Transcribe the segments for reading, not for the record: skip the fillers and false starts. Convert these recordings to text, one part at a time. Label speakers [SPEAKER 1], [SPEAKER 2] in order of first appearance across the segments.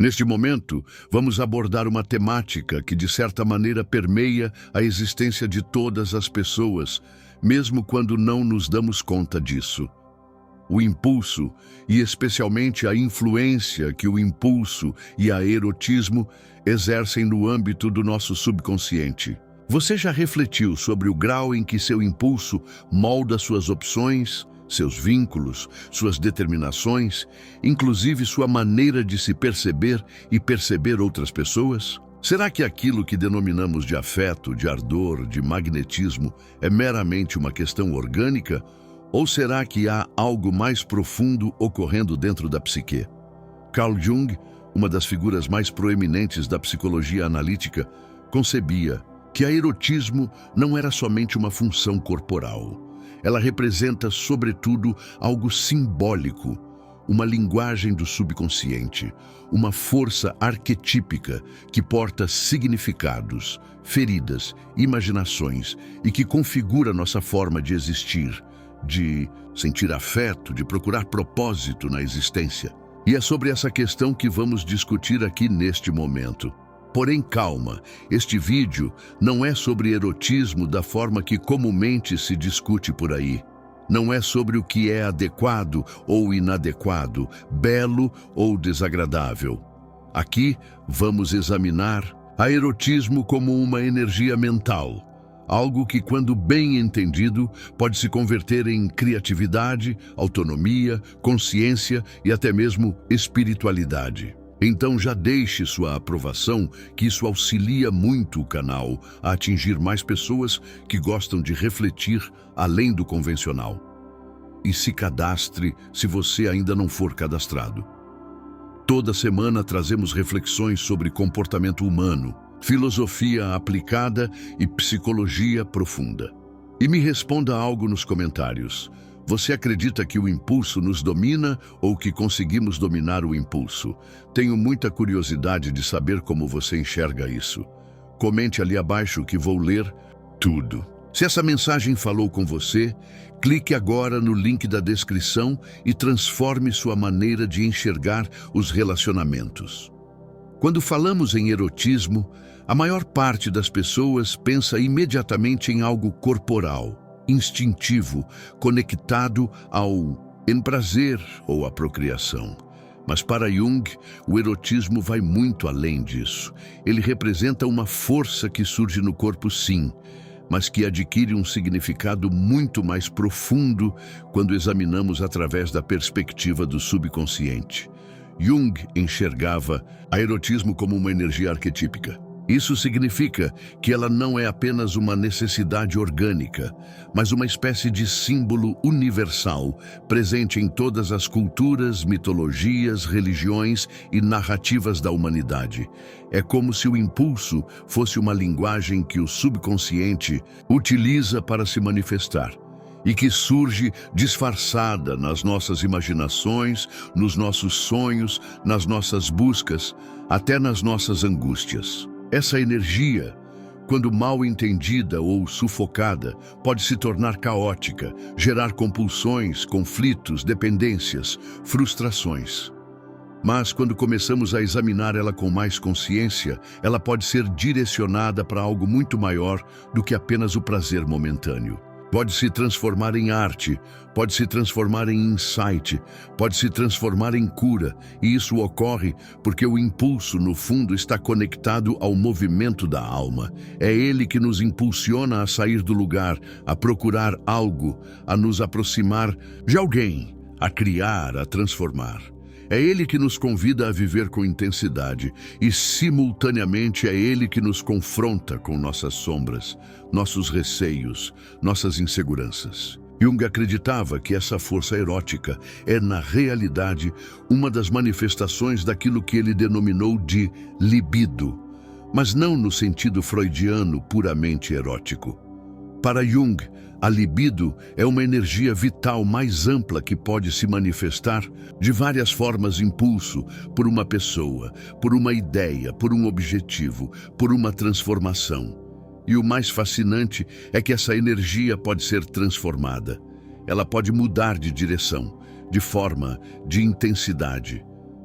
[SPEAKER 1] Neste momento, vamos abordar uma temática que, de certa maneira, permeia a existência de todas as pessoas, mesmo quando não nos damos conta disso. O impulso, e especialmente a influência que o impulso e a erotismo exercem no âmbito do nosso subconsciente. Você já refletiu sobre o grau em que seu impulso molda suas opções, seus vínculos, suas determinações, inclusive sua maneira de se perceber e perceber outras pessoas? Será que aquilo que denominamos de afeto, de ardor, de magnetismo é meramente uma questão orgânica? Ou será que há algo mais profundo ocorrendo dentro da psique? Carl Jung, uma das figuras mais proeminentes da psicologia analítica, concebia que a erotismo não era somente uma função corporal. Ela representa, sobretudo, algo simbólico, uma linguagem do subconsciente, uma força arquetípica que porta significados, feridas, imaginações e que configura nossa forma de existir, de sentir afeto, de procurar propósito na existência. E é sobre essa questão que vamos discutir aqui neste momento. Porém, calma, este vídeo não é sobre erotismo da forma que comumente se discute por aí. Não é sobre o que é adequado ou inadequado, belo ou desagradável. Aqui vamos examinar a erotismo como uma energia mental, algo que, quando bem entendido, pode se converter em criatividade, autonomia, consciência e até mesmo espiritualidade. Então já deixe sua aprovação, que isso auxilia muito o canal a atingir mais pessoas que gostam de refletir além do convencional. E se cadastre se você ainda não for cadastrado. Toda semana trazemos reflexões sobre comportamento humano, filosofia aplicada e psicologia profunda. E me responda algo nos comentários. Você acredita que o impulso nos domina ou que conseguimos dominar o impulso? Tenho muita curiosidade de saber como você enxerga isso. Comente ali abaixo que vou ler tudo. Se essa mensagem falou com você, clique agora no link da descrição e transforme sua maneira de enxergar os relacionamentos. Quando falamos em erotismo, a maior parte das pessoas pensa imediatamente em algo corporal, instintivo, conectado ao prazer ou à procriação. Mas para Jung, o erotismo vai muito além disso. Ele representa uma força que surge no corpo, sim, mas que adquire um significado muito mais profundo quando examinamos através da perspectiva do subconsciente. Jung enxergava a erotismo como uma energia arquetípica. Isso significa que ela não é apenas uma necessidade orgânica, mas uma espécie de símbolo universal, presente em todas as culturas, mitologias, religiões e narrativas da humanidade. É como se o impulso fosse uma linguagem que o subconsciente utiliza para se manifestar, e que surge disfarçada nas nossas imaginações, nos nossos sonhos, nas nossas buscas, até nas nossas angústias. Essa energia, quando mal entendida ou sufocada, pode se tornar caótica, gerar compulsões, conflitos, dependências, frustrações. Mas quando começamos a examinar ela com mais consciência, ela pode ser direcionada para algo muito maior do que apenas o prazer momentâneo. Pode se transformar em arte, pode se transformar em insight, pode se transformar em cura, e isso ocorre porque o impulso, no fundo, está conectado ao movimento da alma. É ele que nos impulsiona a sair do lugar, a procurar algo, a nos aproximar de alguém, a criar, a transformar. É ele que nos convida a viver com intensidade e, simultaneamente, é ele que nos confronta com nossas sombras, nossos receios, nossas inseguranças. Jung acreditava que essa força erótica é, na realidade, uma das manifestações daquilo que ele denominou de libido, mas não no sentido freudiano puramente erótico. Para Jung, a libido é uma energia vital mais ampla que pode se manifestar de várias formas: impulso por uma pessoa, por uma ideia, por um objetivo, por uma transformação. E o mais fascinante é que essa energia pode ser transformada. Ela pode mudar de direção, de forma, de intensidade.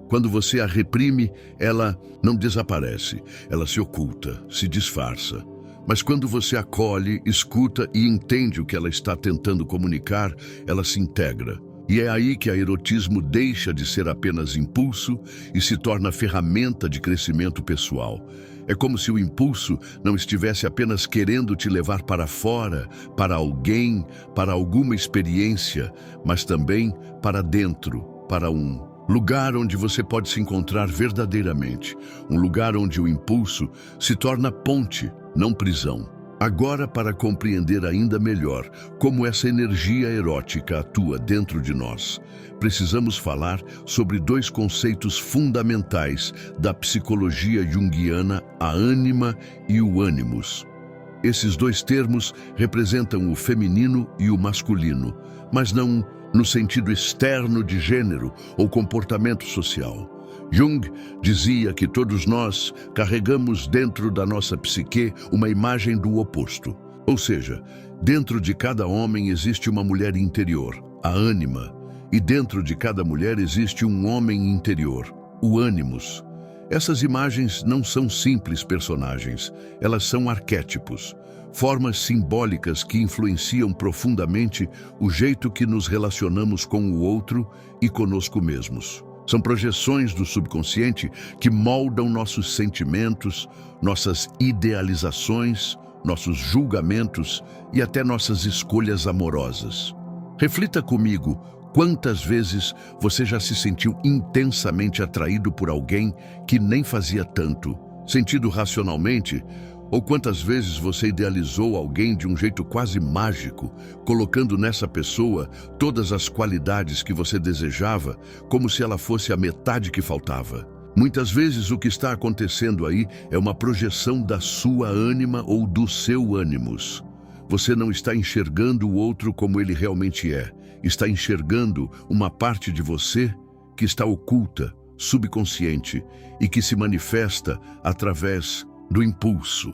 [SPEAKER 1] Quando você a reprime, ela não desaparece, ela se oculta, se disfarça. Mas quando você acolhe, escuta e entende o que ela está tentando comunicar, ela se integra. E é aí que a erotismo deixa de ser apenas impulso e se torna ferramenta de crescimento pessoal. É como se o impulso não estivesse apenas querendo te levar para fora, para alguém, para alguma experiência, mas também para dentro, para um lugar onde você pode se encontrar verdadeiramente. Um lugar onde o impulso se torna ponte, não prisão. Agora, para compreender ainda melhor como essa energia erótica atua dentro de nós, precisamos falar sobre dois conceitos fundamentais da psicologia junguiana, a ânima e o ânimos. Esses dois termos representam o feminino e o masculino, mas não no sentido externo de gênero ou comportamento social. Jung dizia que todos nós carregamos dentro da nossa psique uma imagem do oposto. Ou seja, dentro de cada homem existe uma mulher interior, a ânima, e dentro de cada mulher existe um homem interior, o ânimos. Essas imagens não são simples personagens, elas são arquétipos, formas simbólicas que influenciam profundamente o jeito que nos relacionamos com o outro e conosco mesmos. São projeções do subconsciente que moldam nossos sentimentos, nossas idealizações, nossos julgamentos e até nossas escolhas amorosas. Reflita comigo, quantas vezes você já se sentiu intensamente atraído por alguém que nem fazia tanto, sentido racionalmente? Ou quantas vezes você idealizou alguém de um jeito quase mágico, colocando nessa pessoa todas as qualidades que você desejava, como se ela fosse a metade que faltava? Muitas vezes o que está acontecendo aí é uma projeção da sua ânima ou do seu ânimos. Você não está enxergando o outro como ele realmente é. Está enxergando uma parte de você que está oculta, subconsciente e que se manifesta através do impulso.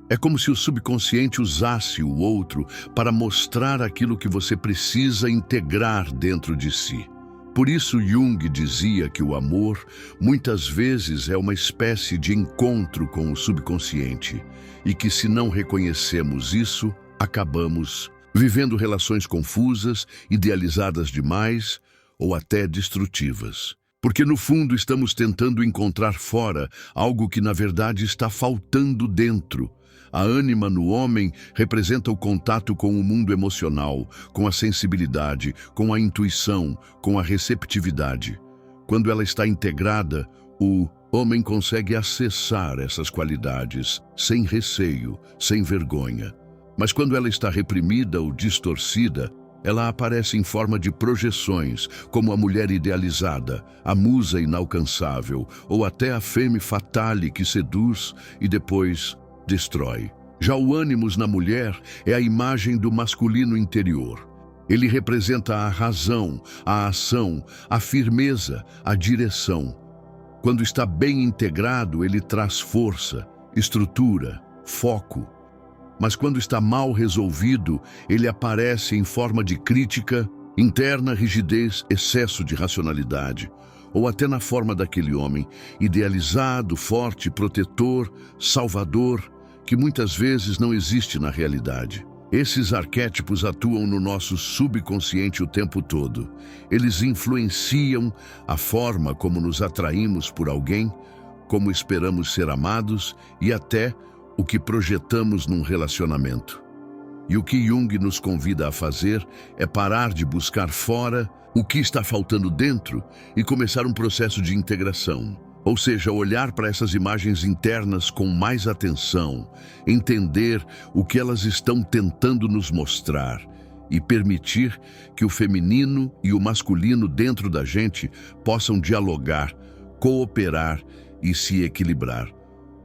[SPEAKER 1] É como se o subconsciente usasse o outro para mostrar aquilo que você precisa integrar dentro de si. Por isso Jung dizia que o amor muitas vezes é uma espécie de encontro com o subconsciente e que se não reconhecemos isso, acabamos vivendo relações confusas, idealizadas demais ou até destrutivas. Porque no fundo estamos tentando encontrar fora algo que na verdade está faltando dentro. A ânima no homem representa o contato com o mundo emocional, com a sensibilidade, com a intuição, com a receptividade. Quando ela está integrada, o homem consegue acessar essas qualidades sem receio, sem vergonha. Mas quando ela está reprimida ou distorcida, ela aparece em forma de projeções, como a mulher idealizada, a musa inalcançável, ou até a femme fatale que seduz e depois destrói. Já o ânimos na mulher é a imagem do masculino interior. Ele representa a razão, a ação, a firmeza, a direção. Quando está bem integrado, ele traz força, estrutura, foco. Mas quando está mal resolvido, ele aparece em forma de crítica, interna rigidez, excesso de racionalidade, ou até na forma daquele homem idealizado, forte, protetor, salvador, que muitas vezes não existe na realidade. Esses arquétipos atuam no nosso subconsciente o tempo todo. Eles influenciam a forma como nos atraímos por alguém, como esperamos ser amados e até o que projetamos num relacionamento. E o que Jung nos convida a fazer é parar de buscar fora o que está faltando dentro e começar um processo de integração. Ou seja, olhar para essas imagens internas com mais atenção, entender o que elas estão tentando nos mostrar e permitir que o feminino e o masculino dentro da gente possam dialogar, cooperar e se equilibrar.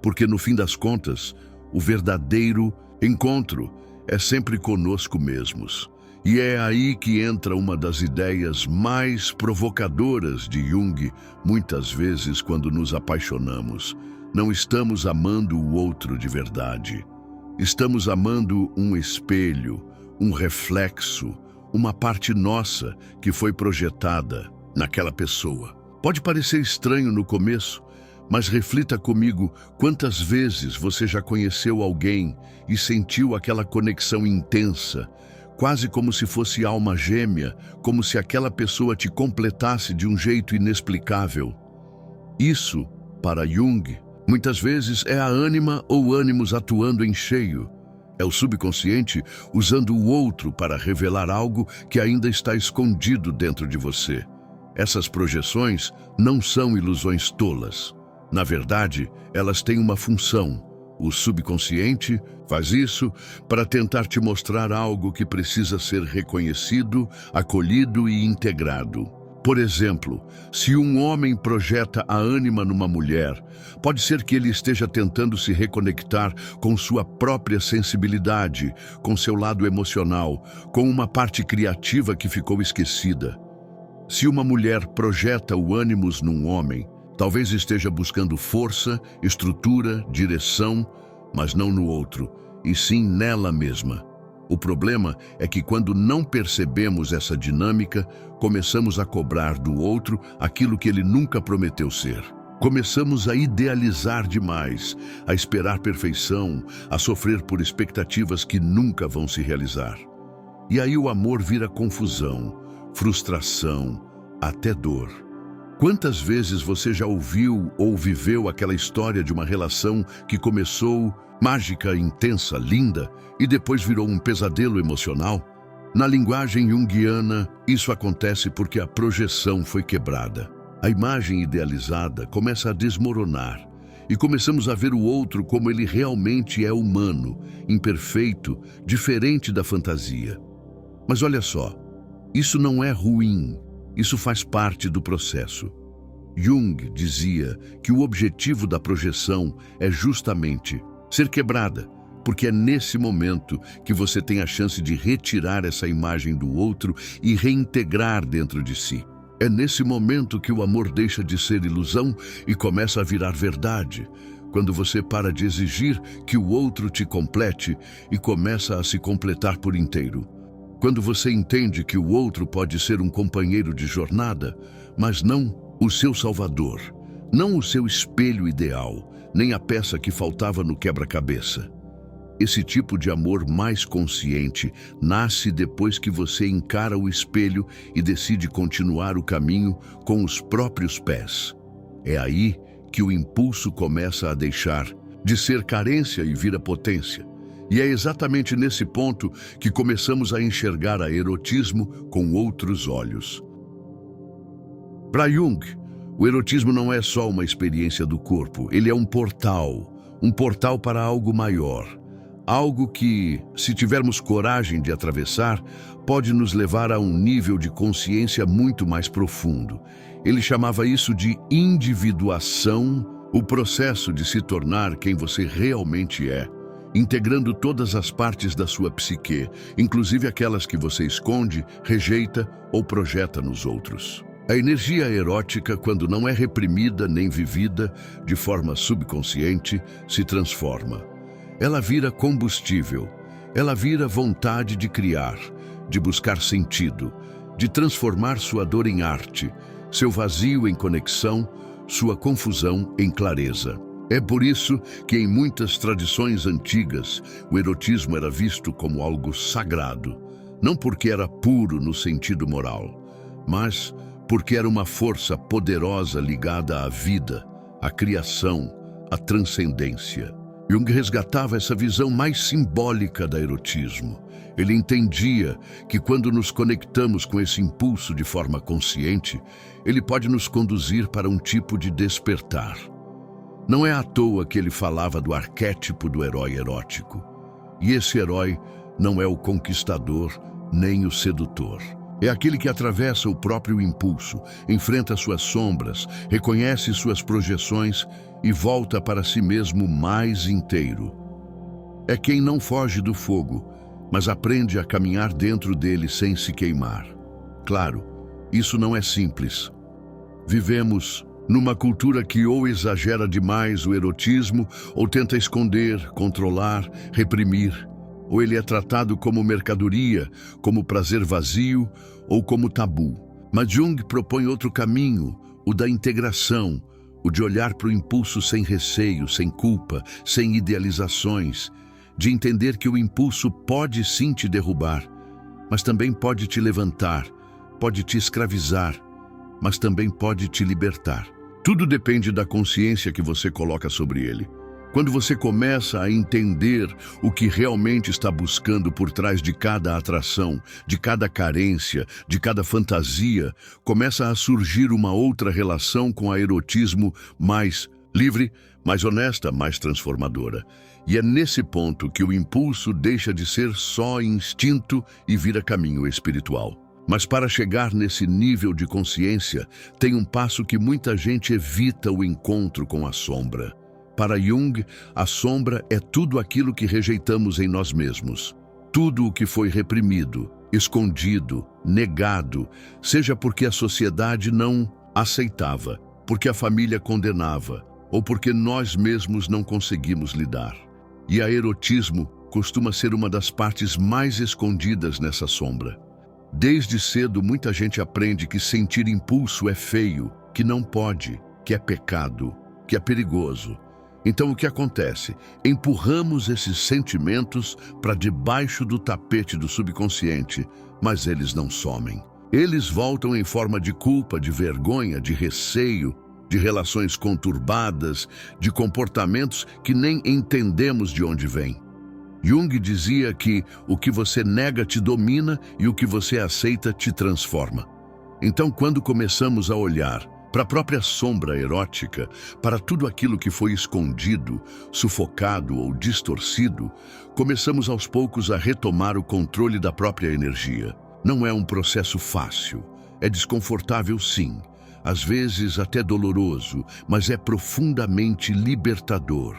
[SPEAKER 1] Porque no fim das contas, o verdadeiro encontro é sempre conosco mesmos. E é aí que entra uma das ideias mais provocadoras de Jung, muitas vezes quando nos apaixonamos. Não estamos amando o outro de verdade. Estamos amando um espelho, um reflexo, uma parte nossa que foi projetada naquela pessoa. Pode parecer estranho no começo, mas reflita comigo quantas vezes você já conheceu alguém e sentiu aquela conexão intensa, quase como se fosse alma gêmea, como se aquela pessoa te completasse de um jeito inexplicável. Isso, para Jung, muitas vezes é a ânima ou ânimos atuando em cheio. É o subconsciente usando o outro para revelar algo que ainda está escondido dentro de você. Essas projeções não são ilusões tolas. Na verdade, elas têm uma função. O subconsciente faz isso para tentar te mostrar algo que precisa ser reconhecido, acolhido e integrado. Por exemplo, se um homem projeta a ânima numa mulher, pode ser que ele esteja tentando se reconectar com sua própria sensibilidade, com seu lado emocional, com uma parte criativa que ficou esquecida. Se uma mulher projeta o ânimos num homem, talvez esteja buscando força, estrutura, direção, mas não no outro, e sim nela mesma. O problema é que quando não percebemos essa dinâmica, começamos a cobrar do outro aquilo que ele nunca prometeu ser. Começamos a idealizar demais, a esperar perfeição, a sofrer por expectativas que nunca vão se realizar. E aí o amor vira confusão, frustração, até dor. Quantas vezes você já ouviu ou viveu aquela história de uma relação que começou mágica, intensa, linda, e depois virou um pesadelo emocional? Na linguagem junguiana, isso acontece porque a projeção foi quebrada. A imagem idealizada começa a desmoronar e começamos a ver o outro como ele realmente é humano, imperfeito, diferente da fantasia. Mas olha só, isso não é ruim, isso faz parte do processo. Jung dizia que o objetivo da projeção é justamente ser quebrada, porque é nesse momento que você tem a chance de retirar essa imagem do outro e reintegrar dentro de si. É nesse momento que o amor deixa de ser ilusão e começa a virar verdade, quando você para de exigir que o outro te complete e começa a se completar por inteiro. Quando você entende que o outro pode ser um companheiro de jornada, mas não o seu salvador, não o seu espelho ideal, nem a peça que faltava no quebra-cabeça. Esse tipo de amor mais consciente nasce depois que você encara o espelho e decide continuar o caminho com os próprios pés. É aí que o impulso começa a deixar de ser carência e vira potência. E é exatamente nesse ponto que começamos a enxergar a erotismo com outros olhos. Para Jung, o erotismo não é só uma experiência do corpo, ele é um portal para algo maior. Algo que, se tivermos coragem de atravessar, pode nos levar a um nível de consciência muito mais profundo. Ele chamava isso de individuação, o processo de se tornar quem você realmente é, integrando todas as partes da sua psique, inclusive aquelas que você esconde, rejeita ou projeta nos outros. A energia erótica, quando não é reprimida nem vivida de forma subconsciente, se transforma. Ela vira combustível, ela vira vontade de criar, de buscar sentido, de transformar sua dor em arte, seu vazio em conexão, sua confusão em clareza. É por isso que em muitas tradições antigas, o erotismo era visto como algo sagrado, não porque era puro no sentido moral, mas porque era uma força poderosa ligada à vida, à criação, à transcendência. Jung resgatava essa visão mais simbólica da erotismo. Ele entendia que quando nos conectamos com esse impulso de forma consciente, ele pode nos conduzir para um tipo de despertar. Não é à toa que ele falava do arquétipo do herói erótico. E esse herói não é o conquistador nem o sedutor. É aquele que atravessa o próprio impulso, enfrenta suas sombras, reconhece suas projeções e volta para si mesmo mais inteiro. É quem não foge do fogo, mas aprende a caminhar dentro dele sem se queimar. Claro, isso não é simples. Vivemos numa cultura que ou exagera demais o erotismo, ou tenta esconder, controlar, reprimir. Ou ele é tratado como mercadoria, como prazer vazio ou como tabu. Mas Jung propõe outro caminho, o da integração, o de olhar para o impulso sem receio, sem culpa, sem idealizações, de entender que o impulso pode sim te derrubar, mas também pode te levantar, pode te escravizar, mas também pode te libertar. Tudo depende da consciência que você coloca sobre ele. Quando você começa a entender o que realmente está buscando por trás de cada atração, de cada carência, de cada fantasia, começa a surgir uma outra relação com a erotismo mais livre, mais honesta, mais transformadora. E é nesse ponto que o impulso deixa de ser só instinto e vira caminho espiritual. Mas para chegar nesse nível de consciência, tem um passo que muita gente evita: o encontro com a sombra. Para Jung, a sombra é tudo aquilo que rejeitamos em nós mesmos. Tudo o que foi reprimido, escondido, negado, seja porque a sociedade não aceitava, porque a família condenava, ou porque nós mesmos não conseguimos lidar. E a erotismo costuma ser uma das partes mais escondidas nessa sombra. Desde cedo, muita gente aprende que sentir impulso é feio, que não pode, que é pecado, que é perigoso. Então o que acontece? Empurramos esses sentimentos para debaixo do tapete do subconsciente, mas eles não somem. Eles voltam em forma de culpa, de vergonha, de receio, de relações conturbadas, de comportamentos que nem entendemos de onde vêm. Jung dizia que o que você nega te domina e o que você aceita te transforma. Então, quando começamos a olhar para a própria sombra erótica, para tudo aquilo que foi escondido, sufocado ou distorcido, começamos aos poucos a retomar o controle da própria energia. Não é um processo fácil, é desconfortável sim, às vezes até doloroso, mas é profundamente libertador.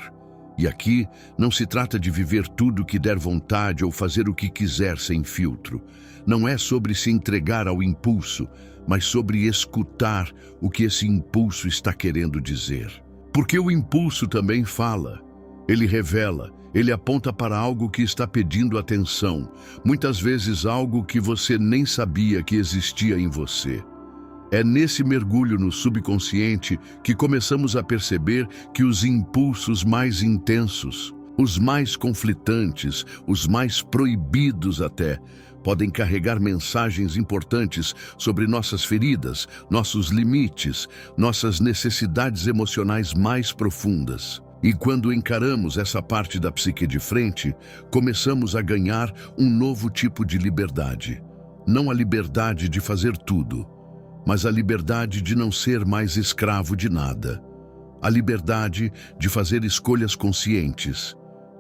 [SPEAKER 1] E aqui não se trata de viver tudo que der vontade ou fazer o que quiser sem filtro. Não é sobre se entregar ao impulso, mas sobre escutar o que esse impulso está querendo dizer. Porque o impulso também fala, ele revela, ele aponta para algo que está pedindo atenção, muitas vezes algo que você nem sabia que existia em você. É nesse mergulho no subconsciente que começamos a perceber que os impulsos mais intensos, os mais conflitantes, os mais proibidos até, podem carregar mensagens importantes sobre nossas feridas, nossos limites, nossas necessidades emocionais mais profundas. E quando encaramos essa parte da psique de frente, começamos a ganhar um novo tipo de liberdade. Não a liberdade de fazer tudo, mas a liberdade de não ser mais escravo de nada. A liberdade de fazer escolhas conscientes,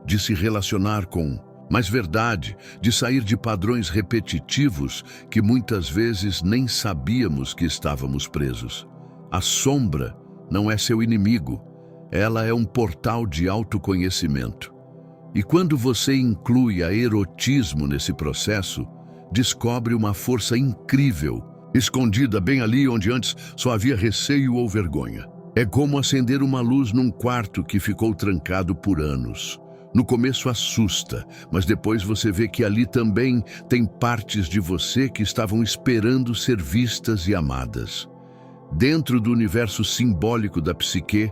[SPEAKER 1] de se relacionar com mais verdade, de sair de padrões repetitivos que muitas vezes nem sabíamos que estávamos presos. A sombra não é seu inimigo, ela é um portal de autoconhecimento. E quando você inclui a erotismo nesse processo, descobre uma força incrível, escondida bem ali onde antes só havia receio ou vergonha. É como acender uma luz num quarto que ficou trancado por anos. No começo assusta, mas depois você vê que ali também tem partes de você que estavam esperando ser vistas e amadas. Dentro do universo simbólico da psique,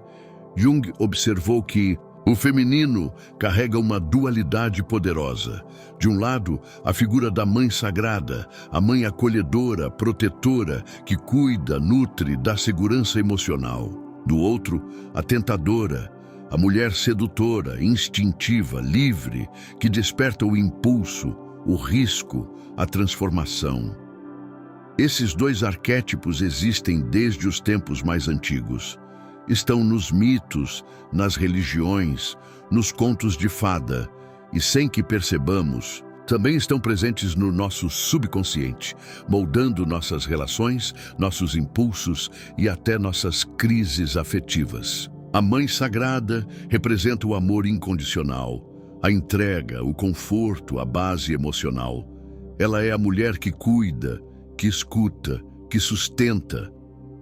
[SPEAKER 1] Jung observou que o feminino carrega uma dualidade poderosa. De um lado, a figura da mãe sagrada, a mãe acolhedora, protetora, que cuida, nutre, dá segurança emocional. Do outro, a tentadora, a mulher sedutora, instintiva, livre, que desperta o impulso, o risco, a transformação. Esses dois arquétipos existem desde os tempos mais antigos. Estão nos mitos, nas religiões, nos contos de fada, e sem que percebamos, também estão presentes no nosso subconsciente, moldando nossas relações, nossos impulsos e até nossas crises afetivas. A Mãe Sagrada representa o amor incondicional, a entrega, o conforto, a base emocional. Ela é a mulher que cuida, que escuta, que sustenta.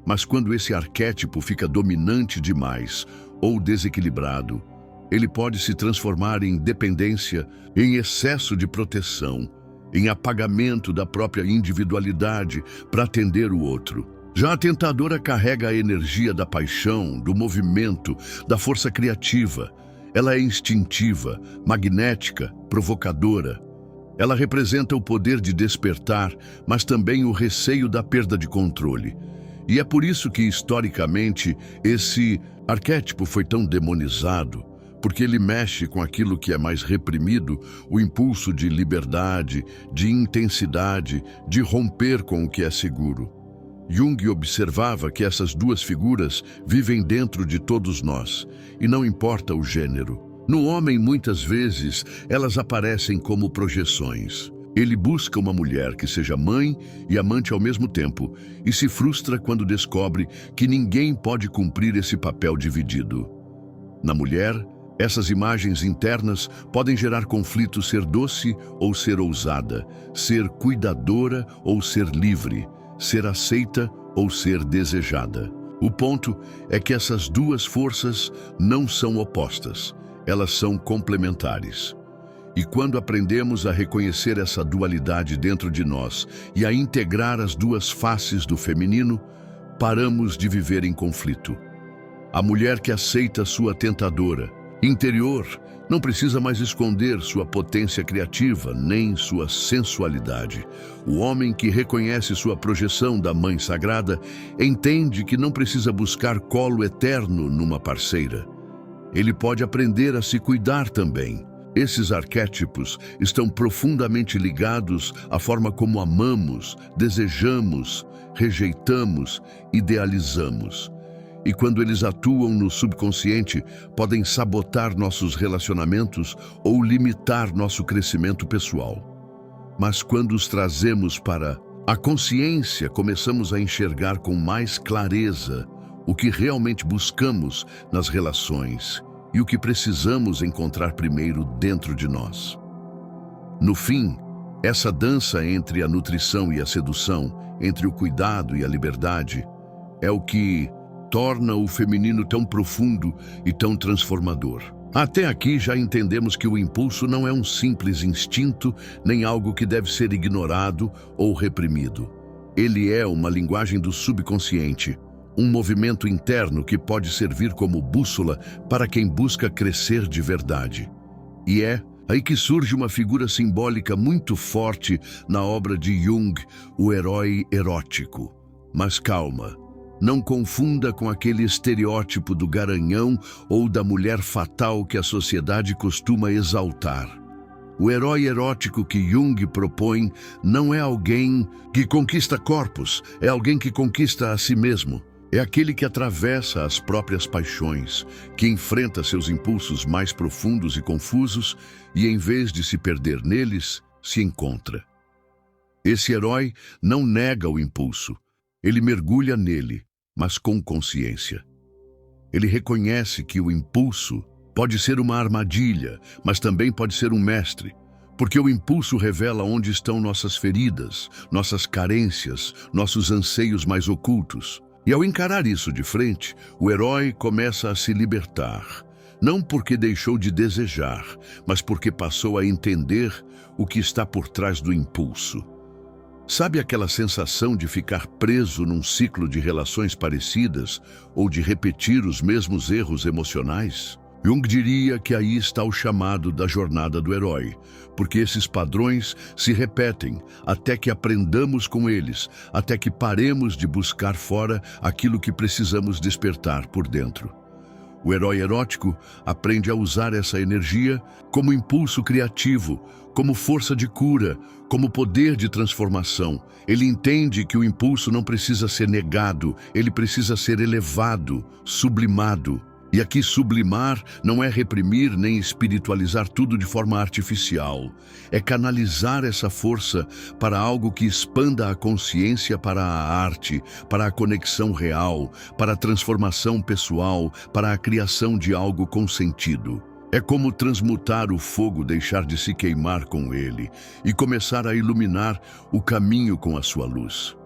[SPEAKER 1] Mas quando esse arquétipo fica dominante demais ou desequilibrado, ele pode se transformar em dependência, em excesso de proteção, em apagamento da própria individualidade para atender o outro. Já a tentadora carrega a energia da paixão, do movimento, da força criativa. Ela é instintiva, magnética, provocadora. Ela representa o poder de despertar, mas também o receio da perda de controle. E é por isso que, historicamente, esse arquétipo foi tão demonizado, porque ele mexe com aquilo que é mais reprimido, o impulso de liberdade, de intensidade, de romper com o que é seguro. Jung observava que essas duas figuras vivem dentro de todos nós, e não importa o gênero. No homem, muitas vezes, elas aparecem como projeções. Ele busca uma mulher que seja mãe e amante ao mesmo tempo, e se frustra quando descobre que ninguém pode cumprir esse papel dividido. Na mulher, essas imagens internas podem gerar conflito: ser doce ou ser ousada, ser cuidadora ou ser livre, ser aceita ou ser desejada. O ponto é que essas duas forças não são opostas, elas são complementares. E quando aprendemos a reconhecer essa dualidade dentro de nós e a integrar as duas faces do feminino, paramos de viver em conflito. A mulher que aceita sua tentadora interior não precisa mais esconder sua potência criativa nem sua sensualidade. O homem que reconhece sua projeção da mãe sagrada entende que não precisa buscar colo eterno numa parceira. Ele pode aprender a se cuidar também. Esses arquétipos estão profundamente ligados à forma como amamos, desejamos, rejeitamos, idealizamos. E quando eles atuam no subconsciente, podem sabotar nossos relacionamentos ou limitar nosso crescimento pessoal. Mas quando os trazemos para a consciência, começamos a enxergar com mais clareza o que realmente buscamos nas relações e o que precisamos encontrar primeiro dentro de nós. No fim, essa dança entre a nutrição e a sedução, entre o cuidado e a liberdade, é o que torna o feminino tão profundo e tão transformador. Até aqui já entendemos que o impulso não é um simples instinto, nem algo que deve ser ignorado ou reprimido. Ele é uma linguagem do subconsciente, um movimento interno que pode servir como bússola para quem busca crescer de verdade. E é aí que surge uma figura simbólica muito forte na obra de Jung, o herói erótico. Mas calma, não confunda com aquele estereótipo do garanhão ou da mulher fatal que a sociedade costuma exaltar. O herói erótico que Jung propõe não é alguém que conquista corpos, é alguém que conquista a si mesmo. É aquele que atravessa as próprias paixões, que enfrenta seus impulsos mais profundos e confusos e, em vez de se perder neles, se encontra. Esse herói não nega o impulso, ele mergulha nele, mas com consciência. Ele reconhece que o impulso pode ser uma armadilha, mas também pode ser um mestre, porque o impulso revela onde estão nossas feridas, nossas carências, nossos anseios mais ocultos. E ao encarar isso de frente, o herói começa a se libertar, não porque deixou de desejar, mas porque passou a entender o que está por trás do impulso. Sabe aquela sensação de ficar preso num ciclo de relações parecidas ou de repetir os mesmos erros emocionais? Jung diria que aí está o chamado da jornada do herói, porque esses padrões se repetem até que aprendamos com eles, até que paremos de buscar fora aquilo que precisamos despertar por dentro. O herói erótico aprende a usar essa energia como impulso criativo, como força de cura, como poder de transformação. Ele entende que o impulso não precisa ser negado, ele precisa ser elevado, sublimado. E aqui sublimar não é reprimir nem espiritualizar tudo de forma artificial. É canalizar essa força para algo que expanda a consciência para a arte, para a conexão real, para a transformação pessoal, para a criação de algo com sentido. É como transmutar o fogo, deixar de se queimar com ele e começar a iluminar o caminho com a sua luz.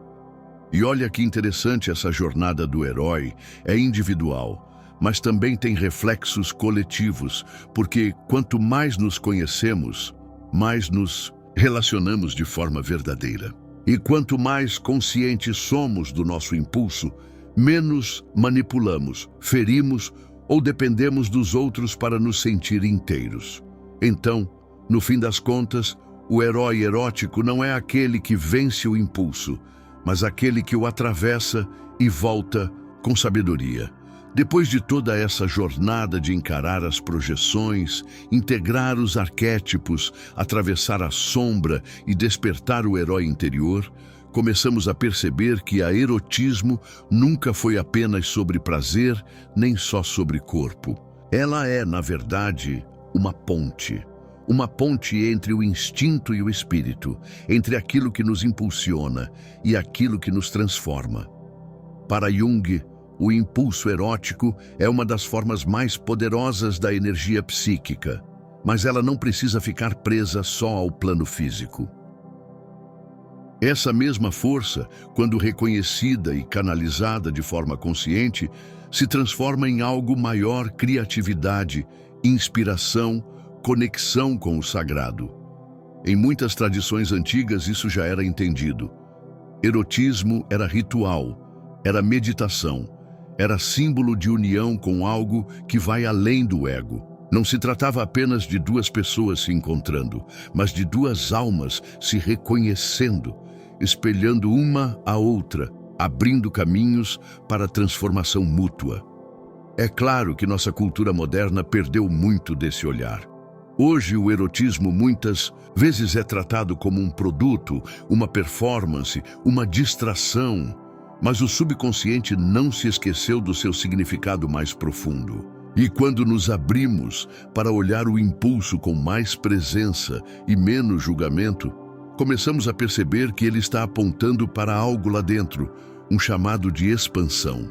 [SPEAKER 1] E olha que interessante, essa jornada do herói é individual, mas também tem reflexos coletivos, porque quanto mais nos conhecemos, mais nos relacionamos de forma verdadeira. E quanto mais conscientes somos do nosso impulso, menos manipulamos, ferimos ou dependemos dos outros para nos sentir inteiros. Então, no fim das contas, o herói erótico não é aquele que vence o impulso, mas aquele que o atravessa e volta com sabedoria. Depois de toda essa jornada de encarar as projeções, integrar os arquétipos, atravessar a sombra e despertar o herói interior, começamos a perceber que a erotismo nunca foi apenas sobre prazer, nem só sobre corpo. Ela é, na verdade, uma ponte. Uma ponte entre o instinto e o espírito, entre aquilo que nos impulsiona e aquilo que nos transforma. Para Jung, o impulso erótico é uma das formas mais poderosas da energia psíquica, mas ela não precisa ficar presa só ao plano físico. Essa mesma força, quando reconhecida e canalizada de forma consciente, se transforma em algo maior: criatividade, inspiração, conexão com o sagrado. Em muitas tradições antigas isso já era entendido. Erotismo era ritual, era meditação, era símbolo de união com algo que vai além do ego. Não se tratava apenas de duas pessoas se encontrando, mas de duas almas se reconhecendo, espelhando uma a outra, abrindo caminhos para a transformação mútua. É claro que nossa cultura moderna perdeu muito desse olhar. Hoje o erotismo muitas vezes é tratado como um produto, uma performance, uma distração, mas o subconsciente não se esqueceu do seu significado mais profundo. E quando nos abrimos para olhar o impulso com mais presença e menos julgamento, começamos a perceber que ele está apontando para algo lá dentro, um chamado de expansão.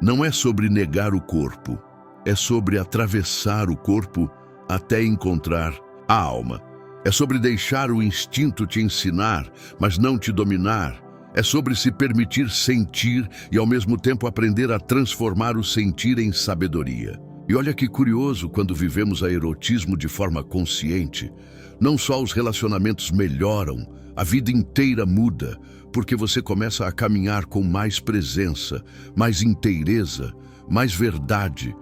[SPEAKER 1] Não é sobre negar o corpo, é sobre atravessar o corpo até encontrar a alma. É sobre deixar o instinto te ensinar, mas não te dominar. É sobre se permitir sentir e ao mesmo tempo aprender a transformar o sentir em sabedoria. E olha que curioso, quando vivemos a erotismo de forma consciente, não só os relacionamentos melhoram, a vida inteira muda, porque você começa a caminhar com mais presença, mais inteireza, mais verdade.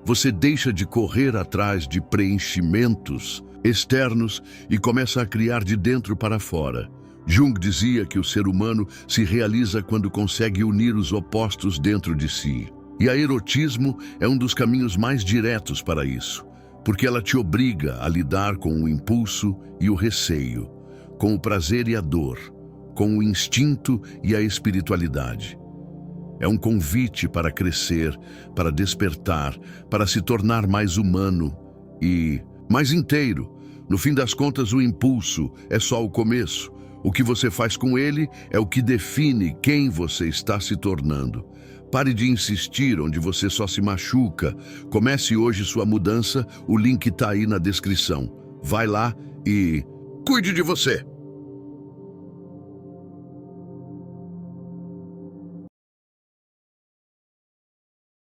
[SPEAKER 1] Você deixa de correr atrás de preenchimentos externos e começa a criar de dentro para fora. Jung dizia que o ser humano se realiza quando consegue unir os opostos dentro de si. E a erotismo é um dos caminhos mais diretos para isso, porque ela te obriga a lidar com o impulso e o receio, com o prazer e a dor, com o instinto e a espiritualidade. É um convite para crescer, para despertar, para se tornar mais humano e mais inteiro. No fim das contas, o impulso é só o começo. O que você faz com ele é o que define quem você está se tornando. Pare de insistir onde você só se machuca. Comece hoje sua mudança, o link está aí na descrição. Vai lá e cuide de você!